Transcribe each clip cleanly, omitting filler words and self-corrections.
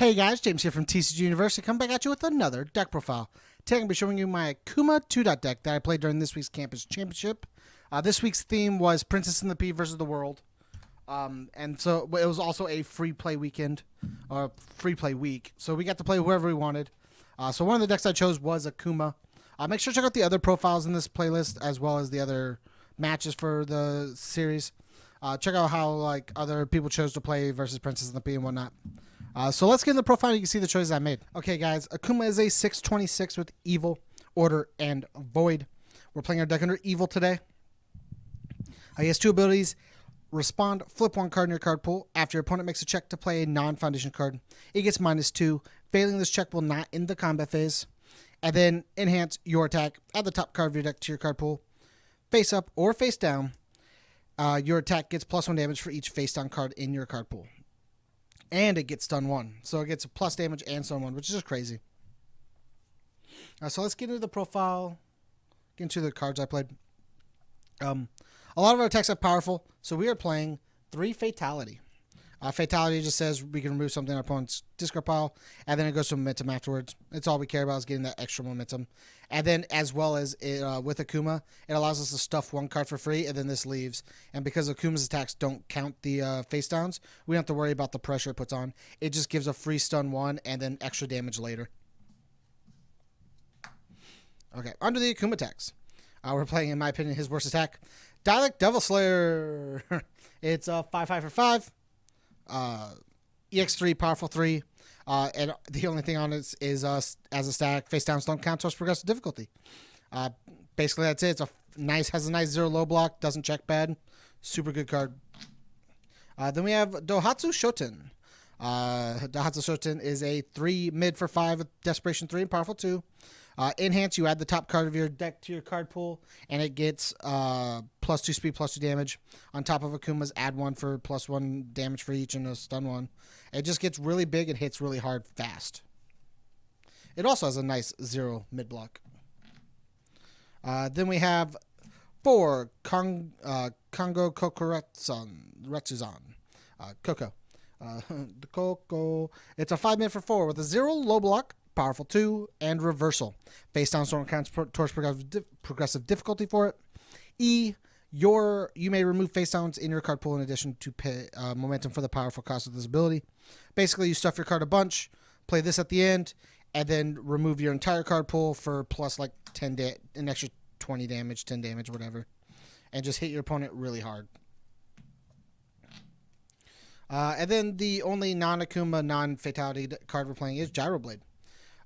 Hey guys, James here from TCG UniVersus. Come back at you with another deck profile. Today I'm going to be showing you my Akuma 2-dot deck that I played during this week's Campus Championship. This week's theme was Princess and the Pea versus the World. And so it was also a free play weekend, or free play week. So we got to play whoever we wanted. So one of the decks I chose was Akuma. Make sure to check out the other profiles in this playlist as well as the other matches for the series. Check out how other people chose to play versus Princess and the Pea and whatnot. So let's get in the profile. You can see the choices I made. Okay, guys. Akuma is a 6/26 with Evil, Order, and Void. We're playing our deck under Evil today. He has two abilities. Respond, flip one card in your card pool. After your opponent makes a check to play a non-foundation card, it gets -2. Failing this check will not end the combat phase. And then enhance your attack. Add the top card of your deck to your card pool. Face up or face down. Your attack gets +1 damage for each face down card in your card pool. And it gets stun 1. So it gets a plus damage and stun 1, which is just crazy. So let's get into the profile. Get into the cards I played. A lot of our attacks are powerful. So we are playing 3 Fatality. Fatality just says we can remove something in our opponent's discard pile. And then it goes to momentum afterwards. It's all we care about is getting that extra momentum. And then as well as with Akuma, it allows us to stuff one card for free. And then this leaves. And because Akuma's attacks don't count the face downs, we don't have to worry about the pressure it puts on. It just gives a free stun 1 and then extra damage later. Okay, under the Akuma attacks. We're playing, in my opinion, his worst attack. Dialect Devil Slayer. It's a 5/5 for 5. EX3, powerful 3. And the only thing on it is as a stack, face down don't count towards progressive difficulty. Basically, that's it. Has a nice 0 low block, doesn't check bad. Super good card. Then we have Dohatsu Shoten. Dohatsu Shoten is a 3 mid for 5 with Desperation 3 and powerful 2. Enhance, you add the top card of your deck to your card pool, and it gets +2 speed, +2 damage. On top of Akuma's, add 1 for +1 damage for each and a stun 1. It just gets really big and hits really hard fast. It also has a nice 0 mid block. Then we have 4 Kongo Kokoretsuzan. Coco. The Coco. It's a 5 mid for 4 with a 0 low block. Powerful 2, and Reversal. Face down storm counts towards progressive difficulty for it. E, you may remove face downs in your card pool in addition to pay momentum for the powerful cost of this ability. Basically, you stuff your card a bunch, play this at the end, and then remove your entire card pool for plus an extra 20 damage, 10 damage, whatever. And just hit your opponent really hard. And then the only non-Akuma, non-Fatality card we're playing is Gyroblade.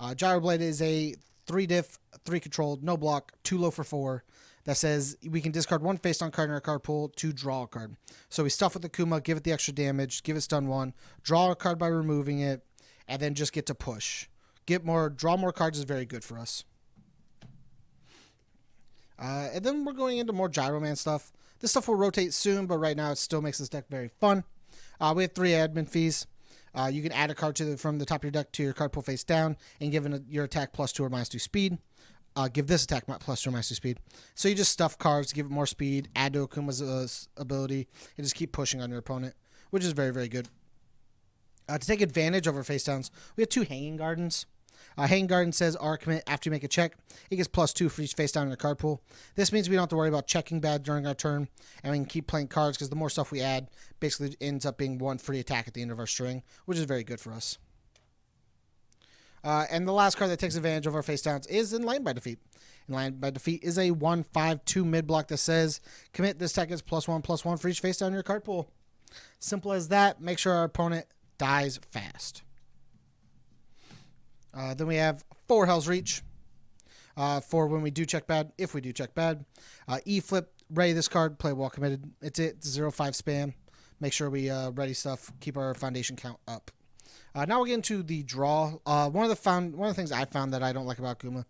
Gyroblade is a 3 diff, 3 controlled, no block, 2 low for 4 that says we can discard 1 face down card in our card pool to draw a card. So we stuff with Akuma, give it the extra damage, give it stun 1, draw a card by removing it, and then just get to push. Draw more cards is very good for us. And then we're going into more Gyroman stuff. This stuff will rotate soon, but right now it still makes this deck very fun. We have 3 admin fees. You can add a card from the top of your deck to your card pool face down and give your attack +2 or -2 speed. Give this attack +2 or -2 speed. So you just stuff cards, give it more speed, add to Akuma's ability, and just keep pushing on your opponent, which is very, very good. To take advantage over face downs, we have 2 Hanging Gardens. Hanging Garden says commit after you make a check. It gets +2 for each face down in your card pool. This means we don't have to worry about checking bad during our turn, and we can keep playing cards because the more stuff we add basically ends up being 1 free attack at the end of our string, which is very good for us. And the last card that takes advantage of our face downs is Enlightened by Defeat. Enlightened by Defeat is a 1/5/2 mid block that says commit this attack gets +1/+1 for each face down in your card pool. Simple as that. Make sure our opponent dies fast. Then we have 4 Hell's Reach for when we do check bad, if we do check bad. E-Flip, ready this card, play well committed. It's 0/5 spam. Make sure we ready stuff, keep our foundation count up. Now we'll get into the draw. One of the things I found that I don't like about Akuma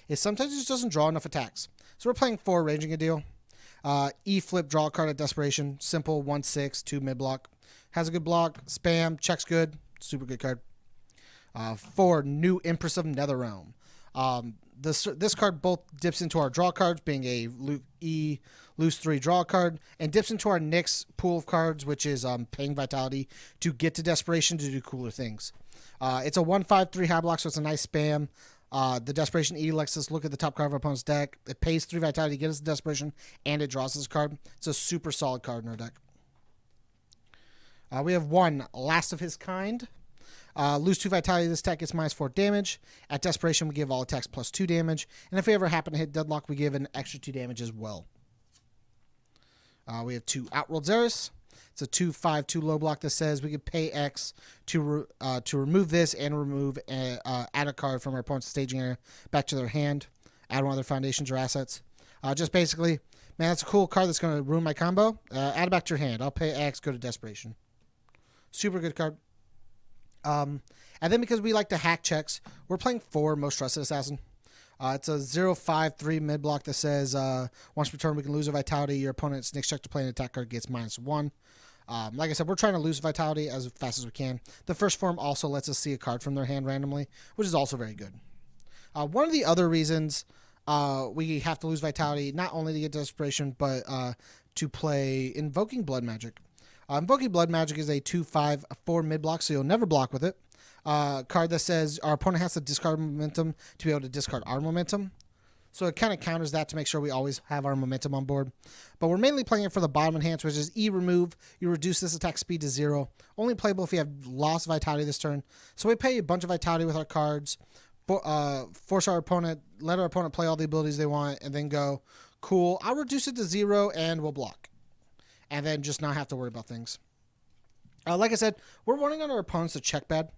is sometimes it just doesn't draw enough attacks. So we're playing 4 Ranging a Deal. E-Flip, draw a card at Desperation. Simple, 1/6, 2 mid block. Has a good block, spam, checks good, super good card. 4 New Empress of Netherrealm. This card both dips into our draw cards, being a lose 3 draw card, and dips into our next pool of cards, which is paying Vitality to get to Desperation to do cooler things. It's a 1/5/3 high block, so it's a nice spam. The Desperation E lets us look at the top card of our opponent's deck. It pays 3 Vitality to get us the Desperation, and it draws this card. It's a super solid card in our deck. We have one Last of His Kind. Lose 2 Vitality. This attack gets -4 damage. At Desperation, we give all attacks +2 damage. And if we ever happen to hit Deadlock, we give an extra 2 damage as well. We have 2 Outworld Xeris. It's a 2/5/2 low block that says we can pay X to remove this and remove add a card from our opponent's staging area back to their hand. Add one of their foundations or assets. Just basically, man, that's a cool card that's going to ruin my combo. Add it back to your hand. I'll pay X, go to Desperation. Super good card. And then because we like to hack checks, we're playing 4 Most Trusted Assassin. It's a 0/5/3 mid block that says once per turn we can lose a Vitality. Your opponent's next check to play an attack card gets -1. Like I said, we're trying to lose Vitality as fast as we can. The first form also lets us see a card from their hand randomly, which is also very good. One of the other reasons we have to lose Vitality, not only to get Desperation, but to play Invoking Blood Magic. Invoking Blood Magic is a 2/5/4 mid block, so you'll never block with it. Card that says our opponent has to discard momentum to be able to discard our momentum. So it kind of counters that to make sure we always have our momentum on board. But we're mainly playing it for the bottom enhance, which is E remove. You reduce this attack speed to 0. Only playable if you have lost Vitality this turn. So we pay a bunch of Vitality with our cards, force our opponent, let our opponent play all the abilities they want, and then go, cool, I'll reduce it to 0 and we'll block. And then just not have to worry about things. Like I said, we're wanting on our opponents to check bad.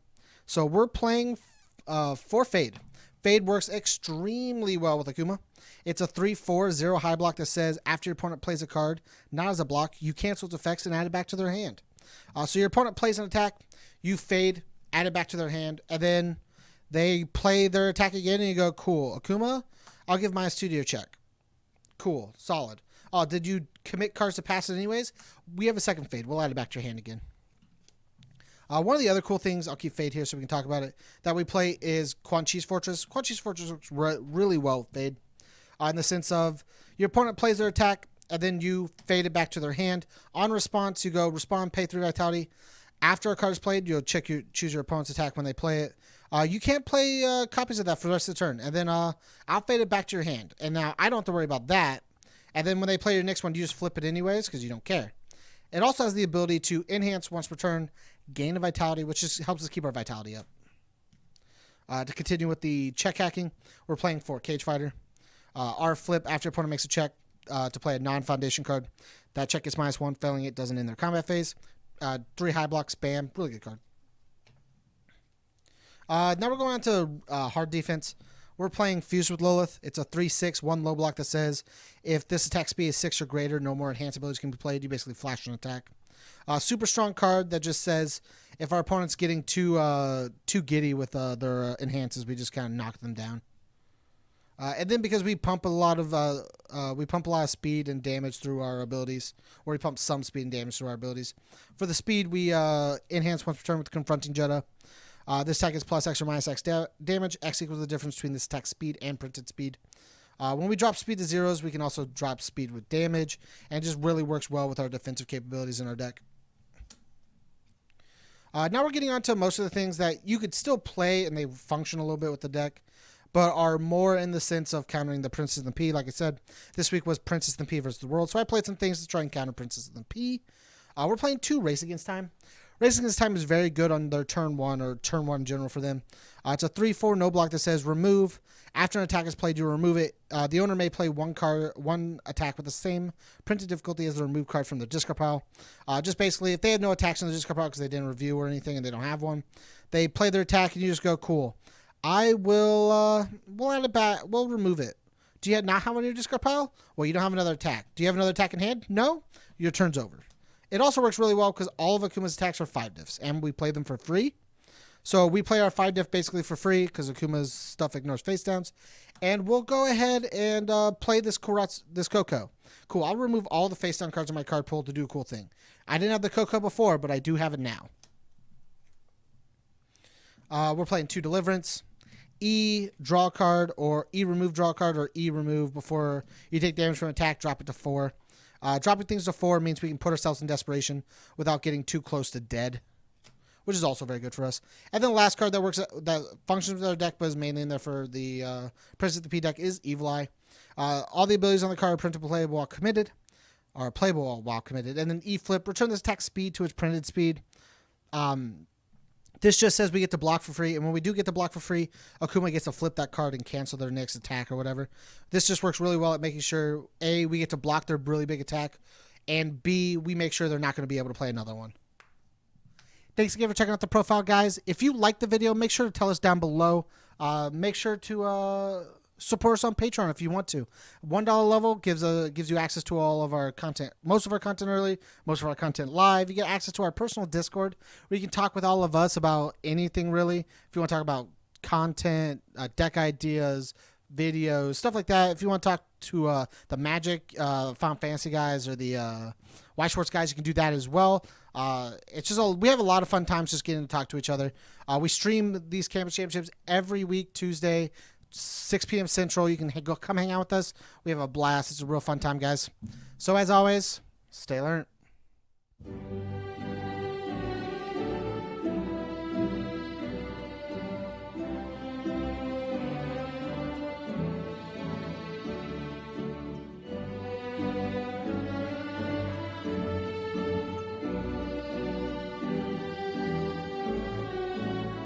So we're playing for Fade. Fade works extremely well with Akuma. It's a 3/4/0 high block that says after your opponent plays a card, not as a block, you cancel its effects and add it back to their hand. So your opponent plays an attack, you Fade, add it back to their hand, and then they play their attack again and you go, cool, Akuma, I'll give -2 to your check. Cool, solid. Did you commit cards to pass it anyways? We have a second Fade. We'll add it back to your hand again. One of the other cool things, I'll keep Fade here so we can talk about it, that we play is Quan Chi's Fortress. Quan Chi's Fortress works really well with Fade. In the sense of your opponent plays their attack, and then you Fade it back to their hand. On response, you go respond, pay 3 Vitality. After a card is played, you'll choose your opponent's attack when they play it. You can't play copies of that for the rest of the turn. And then I'll Fade it back to your hand. And now I don't have to worry about that. And then when they play your next one, you just flip it anyways because you don't care. It also has the ability to enhance once per turn, gain a Vitality, which just helps us keep our Vitality up. To continue with the check hacking, we're playing for Cage Fighter. Our flip, after your opponent makes a check to play a non-foundation card, that check gets -1, failing it doesn't end their combat phase. 3 high block, spam, really good card. Now we're going on to hard defense. We're playing Fused with Lilith. It's a 3/6/1 low block that says if this attack speed is 6 or greater, no more enhanced abilities can be played. You basically flash an attack. Super strong card that just says if our opponent's getting too giddy with their enhances, we just kind of knock them down. And then because we pump a lot of speed and damage through our abilities, or we pump some speed and damage through our abilities. For the speed, we enhance once per turn with Confronting Jeddah. This attack is plus X or minus X damage. X equals the difference between this attack speed and printed speed. When we drop speed to 0s, we can also drop speed with damage, and it just really works well with our defensive capabilities in our deck. Now we're getting on to most of the things that you could still play, and they function a little bit with the deck, but are more in the sense of countering the Princess and the P. Like I said, this week was Princess and the P versus the World, so I played some things to try and counter Princess and the P. We're playing 2 Race Against Time. Race Against Time is very good on their turn 1 or turn 1 in general for them. It's a 3/4 no block that says remove. After an attack is played, you remove it. The owner may play one attack with the same printed difficulty as the remove card from the discard pile. Just basically, if they had no attacks in the discard pile because they didn't review or anything and they don't have one, they play their attack and you just go, cool. I will, we'll add it back. We'll remove it. Do you not have one in your discard pile? Well, you don't have another attack. Do you have another attack in hand? No? Your turn's over. It also works really well because all of Akuma's attacks are 5 diffs, and we play them for free. So we play our 5 diff basically for free because Akuma's stuff ignores face downs. And we'll go ahead and play this Coco. Cool, I'll remove all the face down cards in my card pool to do a cool thing. I didn't have the Coco before, but I do have it now. We're playing 2 Deliverance. E draw card or E remove draw card or E remove before you take damage from attack, drop it to 4. Dropping things to 4 means we can put ourselves in desperation without getting too close to dead, which is also very good for us. And then the last card that functions with our deck but is mainly in there for the Princess of the P deck is Evil Eye. All the abilities on the card are printable, playable while committed, or playable while committed. And then E flip, return this attack speed to its printed speed. This just says we get to block for free, and when we do get to block for free, Akuma gets to flip that card and cancel their next attack or whatever. This just works really well at making sure, A, we get to block their really big attack, and B, we make sure they're not going to be able to play another one. Thanks again for checking out the profile, guys. If you liked the video, make sure to tell us down below. Make sure to support us on Patreon if you want to. $1 level gives you access to all of our content, most of our content early, most of our content live. You get access to our personal Discord where you can talk with all of us about anything really. If you want to talk about content, deck ideas, videos, stuff like that. If you want to talk to the Magic, Final Fantasy guys, or the Y Schwartz guys, you can do that as well. It's just we have a lot of fun times just getting to talk to each other. We stream these campus championships every week, Tuesday, 6 p.m. Central. You can come hang out with us. We have a blast. It's a real fun time, guys. So as always, stay learned.